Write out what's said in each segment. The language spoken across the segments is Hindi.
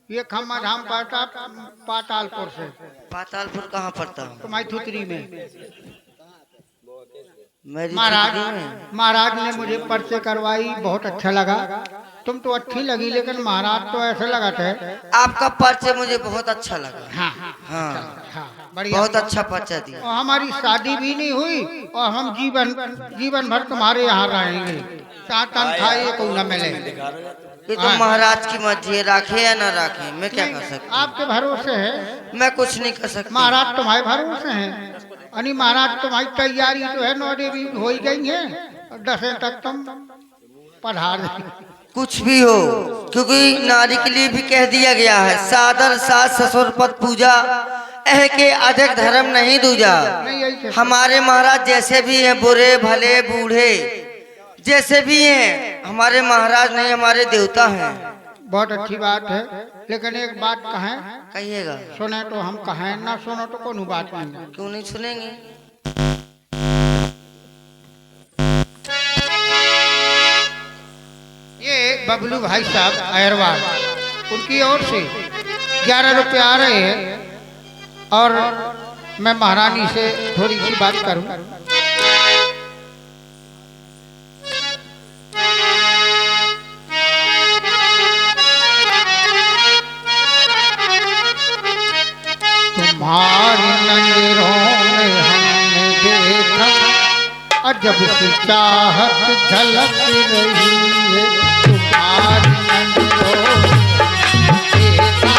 ये खम्मा धाम पड़ता पातालपुर से। पातालपुर कहाँ पड़ता है? तुम्हारी थुतरी में। मेरी महाराज थुतरी में? महाराज ने मुझे पर्चे करवाई, बहुत अच्छा लगा। तुम तो अच्छी लगी, लेकिन महाराज तो ऐसे लगा थे। आपका पर्चे मुझे बहुत अच्छा लगा। हाँ हाँ, हाँ, बढ़िया। बहुत अच्छा पर्चा दिया। और हमारी शादी भी नहीं हुई और हम जीवन भर तुम्हारे यहाँ रहेंगे। सातन खाए को न मिले। ये तो महाराज की मर्जी है, राखे या ना राखे, मैं क्या कर सकता हूँ? आपके भरोसे है, मैं कुछ नहीं कर सकता। महाराज तुम्हारे भरोसे हैं। अनि महाराज तुम्हारी तैयारी जो है 9 भी हो ही गई है, 10 तक तुम पधार। कुछ भी हो, क्योंकि नारी के लिए भी कह दिया गया है, सादर सास ससुर पद पूजा, एह के अधिक धर्म नहीं दूजा। हमारे महाराज जैसे भी हैं, बुरे भले बूढ़े जैसे भी हैं, हमारे महाराज नहीं, हमारे देवता हैं। बहुत अच्छी बात है, लेकिन एक बात कहें। कहिएगा। सुने तो हम कहें, ना सुनो तो कोई बात नहीं। क्यों नहीं सुनेंगे? ये बबलू भाई साहब अहरवाल, उनकी ओर से 11 रुपये आ रहे हैं और मैं महारानी से थोड़ी सी बात करूं। तुम्हारी नजरों में हमने देखा अजब सी चाहत झलक रही है। तुम्हारी नजरों में देखा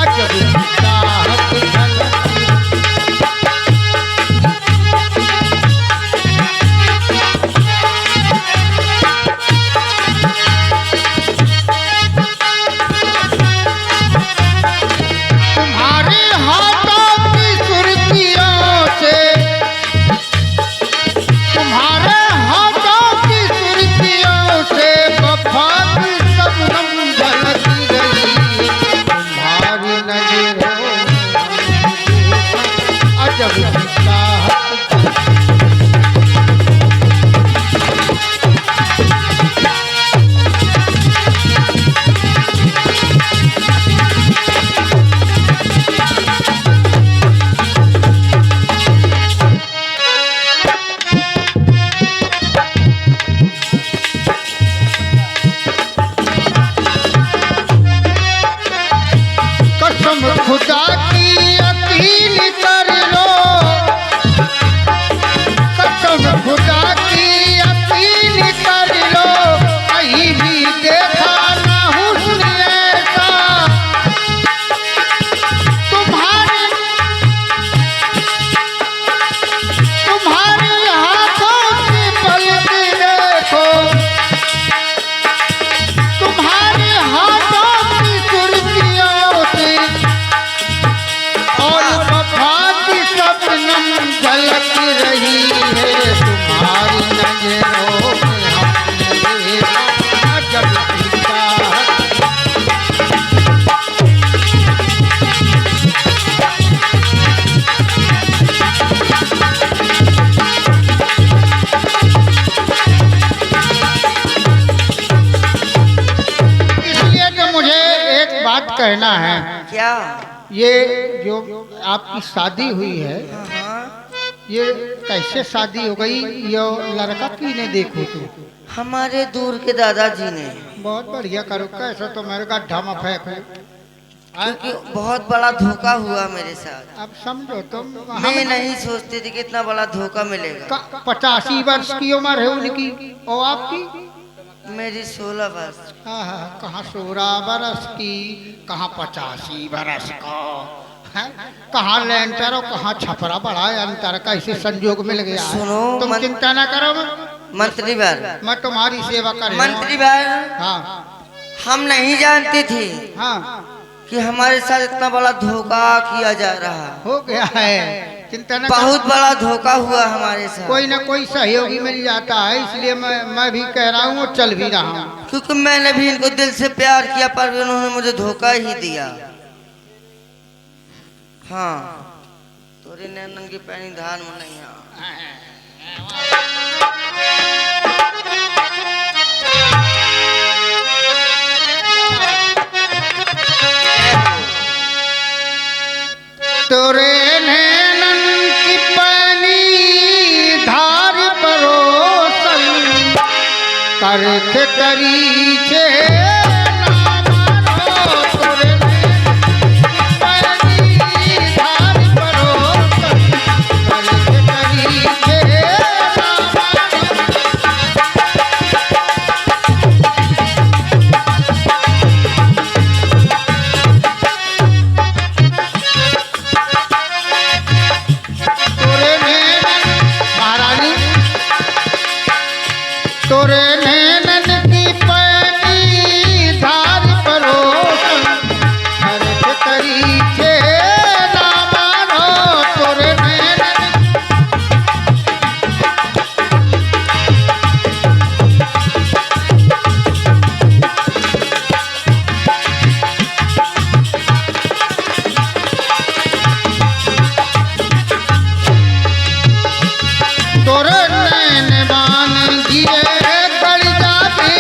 अजब सी चाहत झलक तुम्हारे हाथों की सुर्खियों से, तुम्हारे हाथों की सुर्खियों से वफा की शबनम झलक रही है। तुम्हारी नजरों में अजब सी चाहत। कसम खुदा की यकीन कर लो, कसम खुदा की यकीन कर लो, कहीं भी देखा ना हुस्न ऐसा। तुम्हारे तुम्हारे हाथों की पलक देखो, तुम्हारे हाथों की सुर्खियों से और वफा की शबनम झलक रही है। तुम्हारी नजरों में हमने देखा अजब सी चाहत। इसलिए तो मुझे एक बात कहना है। क्या? ये जो आपकी शादी हुई है, हाँ, ये कैसे शादी हो गई? ये लड़का की ने देखो तो हमारे दूर के दादाजी ने। बहुत बढ़िया करो। कैसे तो मेरे गड्ढा में फेंको। क्योंकि बहुत बड़ा धोखा हुआ मेरे साथ। अब समझो तुम, मैं नहीं सोचती थी कि इतना बड़ा धोखा मिलेगा। 85 वर्ष की उम्र है उनकी और आपकी मेरी 16 वर्ष। हाँ हाँ, कहाँ 16 बरस की, कहाँ 85 बरस का है, कहाँ लेंटर और कहाँ छपरा। बड़ा अंतर, कैसे संजोग मिल गया है। सुनो, तुम चिंता ना करो, मंत्री बार, मैं तुम्हारी सेवा कर। मंत्री बार, हाँ हम नहीं जानती थी हाँ, कि हमारे साथ इतना बड़ा धोखा किया जा रहा है। हो गया है, चिंता न बहुत बड़ा धोखा हुआ हमारे साथ। कोई ना कोई सहयोगी मिल जाता है, इसलिए मैं भी कह रहा हूँ और चल भी रहा हूँ। क्योंकि मैंने भी इनको दिल से प्यार किया, पर उन्होंने मुझे धोखा ही दिया। हाँ, तोरी नैनन की पैनी धान में नहीं आ। तोरे नैनन की पानी धार परोसन करख करी छे ना मारो। तोरे नैनन की पानी धार परोसन करख करी छे ना मारो। तोरे नैनन महारानी तोरे नैनन की पैनी धार परोसन हरख करी छे ना मानो। तोरे नैनन तोरे नैन बान जिए गड़ जावे।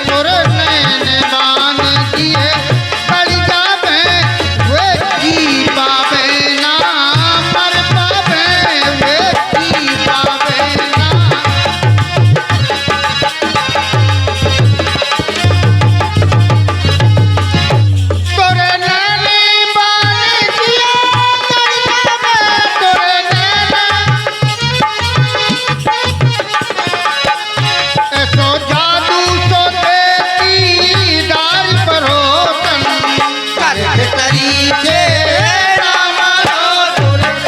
तोरे नैन बान जिए गड़ जावे। वे जी पावे ना मर पावे। वे जी पावे ना तोरे नैन बान जिए गड़ जावे। तोरे नैन ऐसो जादू सो देती दार परोसन करख करी छे ना मारो। तोरे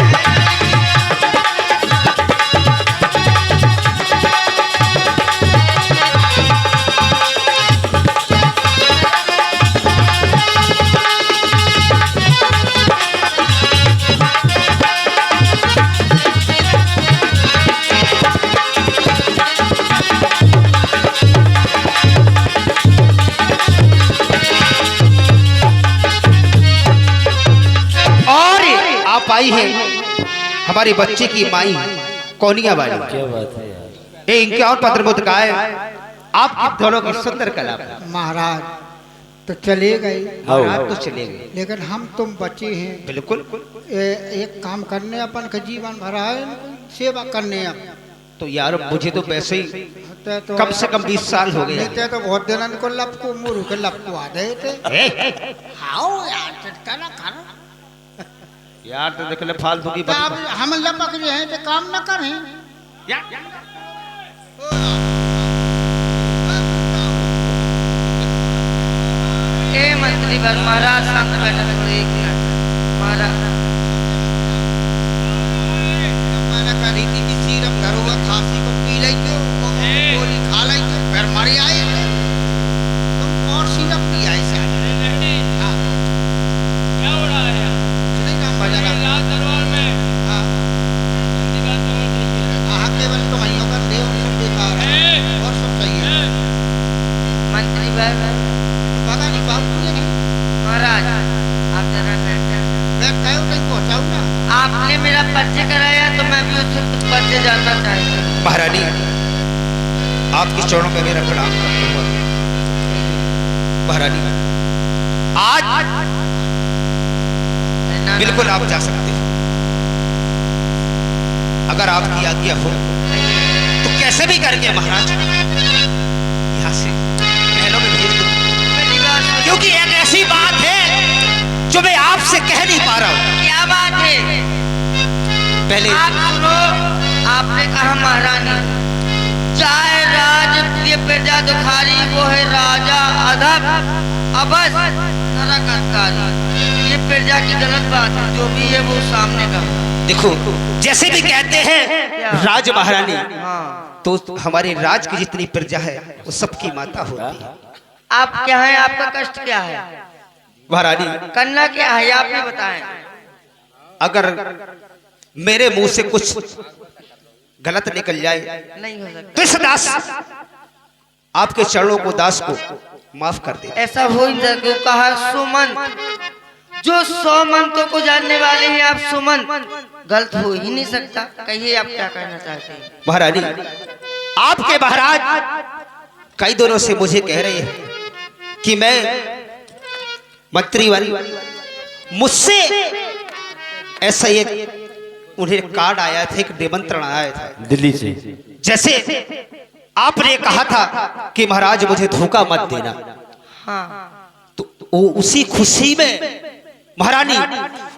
और आप आई है हमारे बच्चे की माई कौनिया वाली। क्या बात है यार। ये इनके और पत्र मुद्द का है आपकी दोनों की सुंदर कला। महाराज तो चले गए। महाराज तो चले गए, लेकिन हम तुम बचे हैं। बिल्कुल। एक काम करने अपन का जीवन भरा है सेवा करने। अब तो यार मुझे तो वैसे ही तो कम से कम 20 साल हो गए। नहीं तो बहुत दिन को लपको मुरु के लपको आ गए थे। हाओ यार चटका ना कर। यार तो देख ले फालतू की तो अब हम लपक रहे हैं तो काम ना करें। ए मंत्री वर महाराज शांत बैठा थोड़ी एक मिनट महाराज। मैंने कही थी कि सीरप धरुआ खांसी को पी लाई तो गोली खा लाई तो फिर मर आए। तुम कौन सीरप पिया है सर? हाँ क्या हो रहा है यहाँ? नहीं ना मजा ना। राज दरबार में हाँ जल्दी बात समझ लीजिए। हाँ केवल कमाइयों का देव सब बेकार है और सब सही है। मंत्री वर पता नहीं बाबू ये नहीं महाराज आप जरा बैठ जाए। मैं कहो कहीं पहुँचाऊँ ना। आपने मेरा परिचय कराया तो मैं भी उससे कुछ परिचय जानना चाहती हूँ। महारानी आपके चरणों पे मेरा प्रणाम करता हूँ। महारानी आज बिल्कुल आप जा सकते हैं। अगर आपकी आज्ञा हो तो कैसे भी करके महाराज यहाँ से महलों में भेज दो। क्योंकि एक ऐसी बात है जो मैं आपसे कह नहीं पा रहा हूँ। क्या बात है? पहले आप सुनो। आपने कहा महारानी चाहे राज प्रिय प्रजा दुखारी वो है राजा अधम अबस नरक अधिकारी। ये प्रजा की गलत बात है। जो भी है वो सामने का। देखो जैसे भी कहते हैं राज महारानी हाँ। तो हमारे राज की जितनी प्रजा है वो सबकी माता होती है। आप क्या है? आपका कष्ट क्या है? महारानी करना क्या है आप ही बताएं। अगर मेरे मुंह से कुछ गलत निकल जाए नहीं हो सकता। तो इस दास आपके चरणों को दास को माफ कर दे। ऐसा हो ही नहीं सकता। कहा सुमन जो 100 मंत्रों को जानने वाले हैं आप सुमन गलत हो ही नहीं सकता। कहिए आप क्या कहना चाहते हैं? महारानी आपके महाराज कई दिनों से मुझे कह रहे हैं कि मैं मंत्री वाली मुझसे ऐसा एक उन्हें कार्ड आया था, एक निमंत्रण आया था दिल्ली से। जैसे आपने कहा था कि महाराज मुझे धोखा मत देना, हाँ तो वो उसी खुशी में महारानी,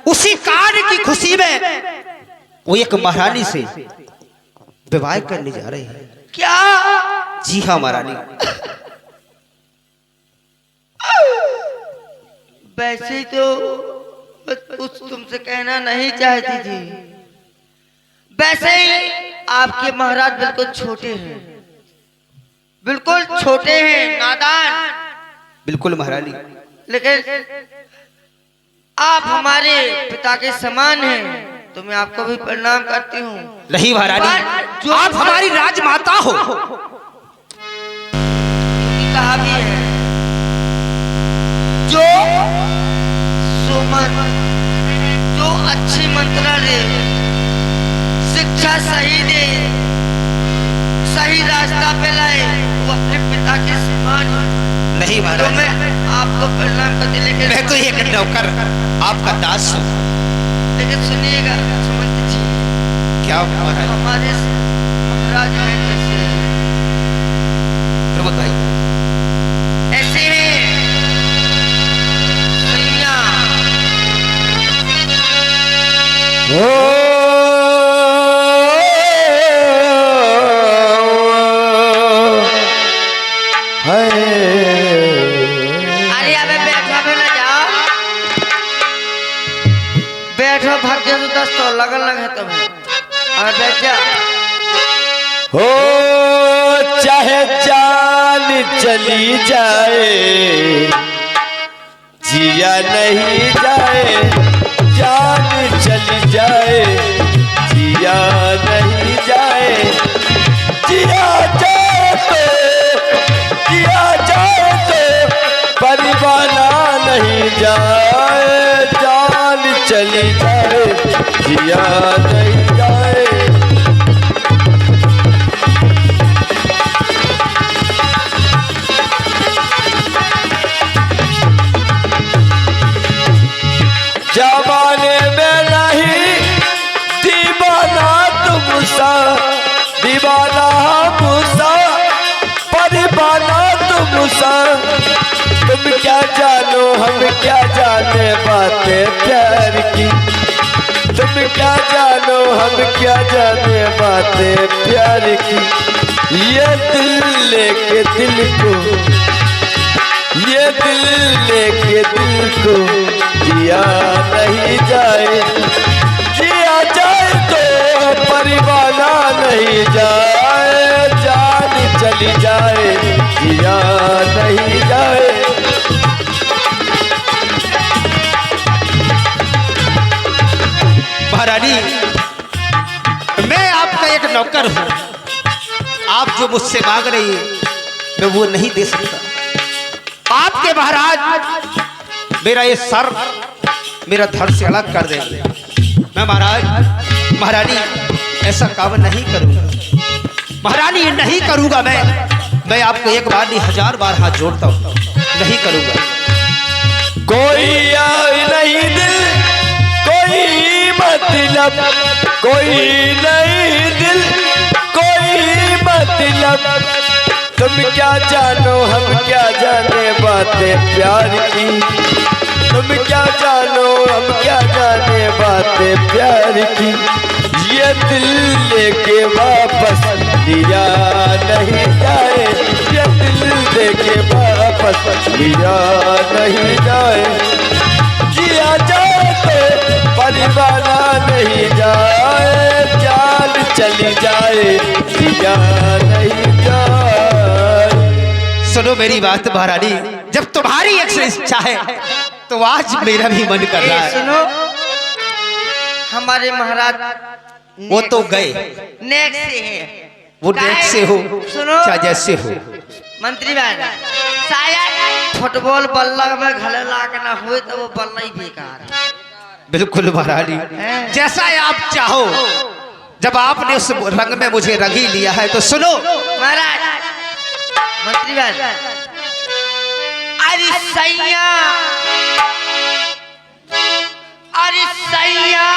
उसी कार्ड की खुशी में वो एक महारानी से विवाह करने जा रहे हैं। क्या? जी हाँ महारानी। वैसे तो कुछ तुमसे कहना नहीं चाहती थी। वैसे ही आपके महाराज बिल्कुल छोटे हैं, बिल्कुल छोटे हैं, नादान। बिल्कुल महारानी, लेकिन आप हमारे पिता के समान हैं, तो मैं आपको भी प्रणाम करती हूँ। नहीं महारानी, आप हमारी राजमाता हो। कहा भी है, जो सुमन, जो अच्छी मंत्रा दे, शिक्षा सही दे, सही रास्ता पे लाए, वो अपने पिता के समान है। नहीं तो महाराज, मैं आपको प्रणाम करती, लेकिन मैं तो एक नौकर, आपका दास हूँ। लेकिन सुनिएगा सुमंत जी, क्या महाराज? हमारे महाराज हैं कैसे? प्रमोद भाई ऐसे हैं सैया। अरे अबे बैठो, अबे ना जाओ, बैठो, भाग जा तो 10 तो लगन लगे तुम्हें। अबे बैठ जा। हो चाहे जान चली जाए, जिया नहीं जाए, जान चली जाए, जिया नहीं जाए, जिया जाए तो, जिया जाए तो परिवाना नहीं जाए, जान चली जाए, जिया नहीं जाए। जमाने में नहीं दीवाना तुमसा, दीवाना मुसा, परिवाना तुमसा। तुम क्या जानो हम क्या जाने बातें प्यार की, तुम क्या जानो हम क्या जाने बातें प्यार की। ये दिल लेके दिल को, ये दिल लेके दिल को जिया नहीं जाए, जिया जाए तो परिवाना नहीं जाए, जान चली जाए, जिया नहीं जाए। महारानी, मैं आपका एक नौकर हूँ, आप जो मुझसे मांग रही है मैं वो नहीं दे सकता। आपके महाराज मेरा ये सर मेरा धड़ से अलग कर देंगे। मैं महाराज, महारानी ऐसा काम नहीं करूंगा महारानी, ये नहीं करूंगा मैं आपको एक बार नहीं 1000 बार हाथ जोड़ता हूँ, नहीं करूंगा। कोई नहीं दिल, कोई मतलब, कोई नहीं दिल, कोई मतलब। तुम क्या जानो हम क्या जाने बातें प्यार की, तुम क्या जानो हम क्या जाने बातें प्यार की। ये दिल लेके वापस लिया नहीं जाए, ये दिल लेके वापस लिया नहीं जाए, जिया जाए तो परिवाना नहीं जाए, जान चली जाए, जिया नहीं जाए। सुनो मेरी बात महारानी, जब तुम्हारी एक इच्छा है तो आज मेरा भी मन कर रहा है। सुनो, हमारे महाराज वो तो गए, नेक से है, वो नेक से हो सुनो, चाहे जैसे हो। मंत्री बहन, शायद फुटबॉल बल्ला में घले लाके ना हुए तो वो बल्ला ही बेकार है। बिल्कुल महारानी, जैसा आप चाहो, जब आपने उस रंग में मुझे रंग ही लिया है तो सुनो महाराज। मंत्री बहन, अरे सैया, अरे सैया,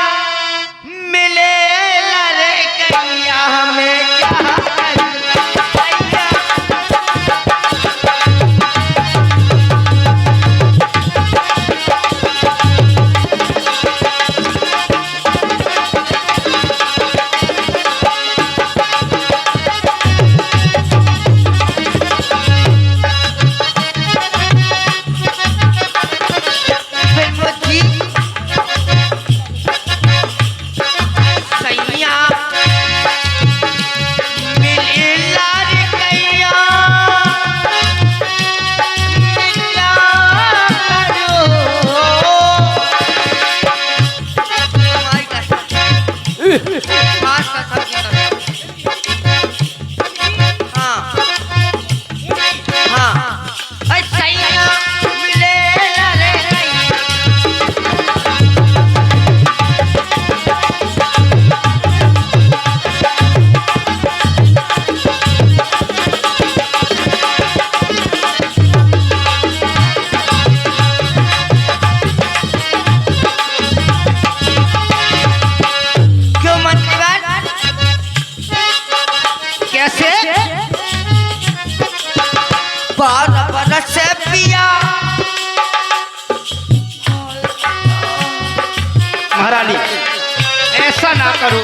क्या करूं?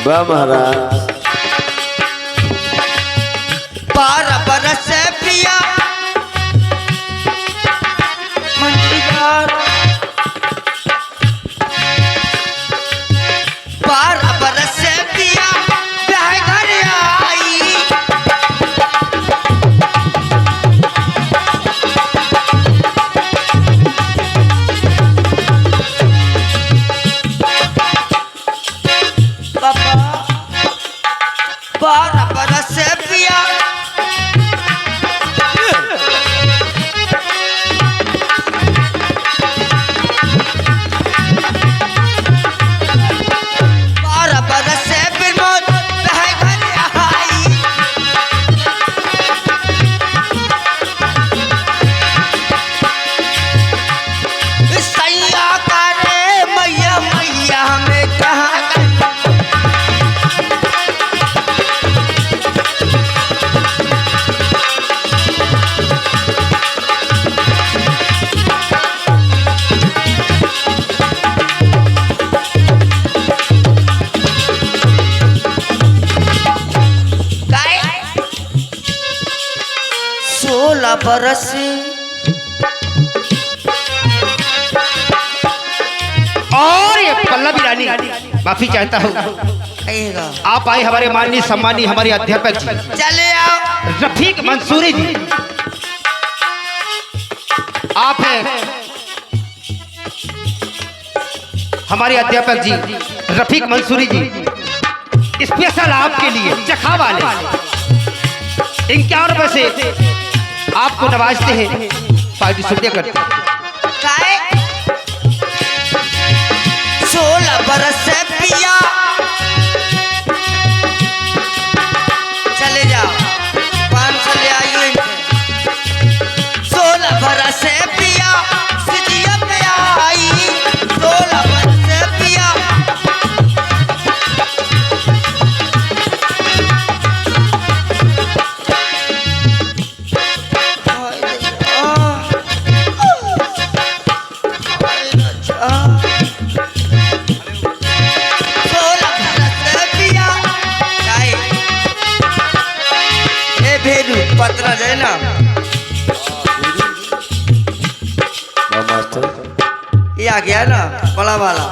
वाह महाराज। 12 बरस से पिया मंत्री यार, 12 बरस से पिया ब्याह घर आई। पापा 12 बरस से पिया बरस और ये पल्लवी रानी, माफी चाहता हूँ। कहिएगा। आप आए हमारे माननीय सम्मानीय हमारे अध्यापक जी चले आओ। रफीक मंसूरी जी। आप हैं हमारे अध्यापक जी रफीक मंसूरी जी, स्पेशल आपके लिए चखा वाले 51 रुपए से आपको नवाजते हैं, पार्टी शुक्रिया करते हैं। 16 बरस से पिया चले जाओ, 500 ले आइए। 16 बरस से पिया सिजिया पे आई, 16 बरस से पिया पत्र है ना ये आ गया ना बड़ा वाला।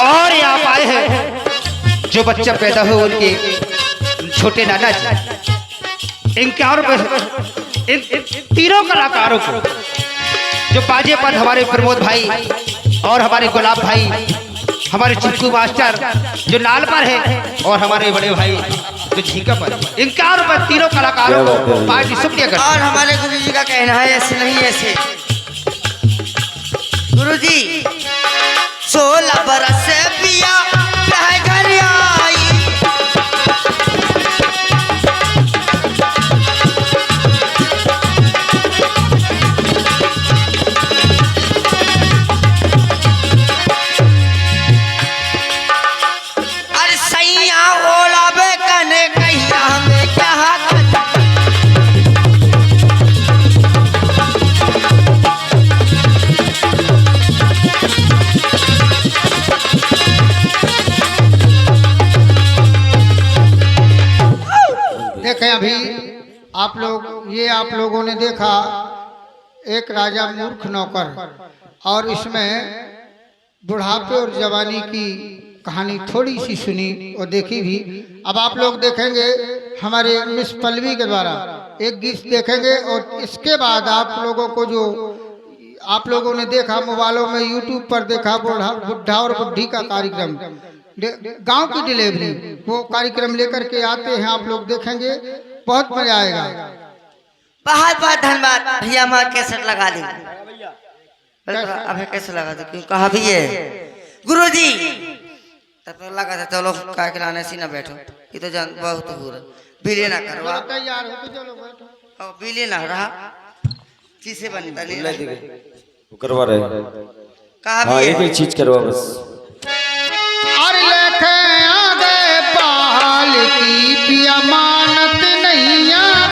और ये आप आए हैं जो बच्चा पैदा हो उनके छोटे नाना जी, 51 रुपए इन तीनों कलाकारों को, जो बाजे पर हमारे प्रमोद भाई और हमारे गुलाब भाई, हमारे चिक्कू मास्टर जो नाल पर है, और हमारे बड़े भाई जो झीका पर, 51 रुपए तीनों कलाकारों को पार्टी शुक्रिया करते हैं। और हमारे गुरु जी का कहना है ऐसे नहीं ऐसे। गुरु जी 16 बरस से पिया चाहे घर आई, अरे सैया ओला बे कने कहिया हमें क्या देखें अभी आप लोग, ये आप लोगों ने देखा एक राजा मूर्ख नौकर, और इसमें बुढ़ापे और जवानी की कहानी थोड़ी सी सुनी और देखी भी। अब आप लोग देखेंगे हमारे मिस पल्लवी के द्वारा एक गीत देखेंगे, और इसके बाद आप लोगों को जो आप लोगों ने देखा मोबाइलों में यूट्यूब पर देखा बुढ़ा और बुढ़ी का कार्यक्रम, गांव की डिलीवरी, वो कार्यक्रम लेकर के आते हैं, आप लोग देखेंगे बहुत मजा आएगा। बहुत बहुत धन्यवाद भैया। हमारा कैसेट लगा दी, अभी कैसे लगा दे क्यों कहा भी है गुरु जी, तब तो लगा था चलो क्या खिलाने सी ना बैठो, ये तो जान बहुत हो रहा, बिले ना करवा तैयार हो तो चलो बैठो। और बिले ना रहा चीज़ बनता नहीं करवा रहे कहा हाँ, भी एक है। ही चीज करवा बस। और लेके आ गए पाल की पिया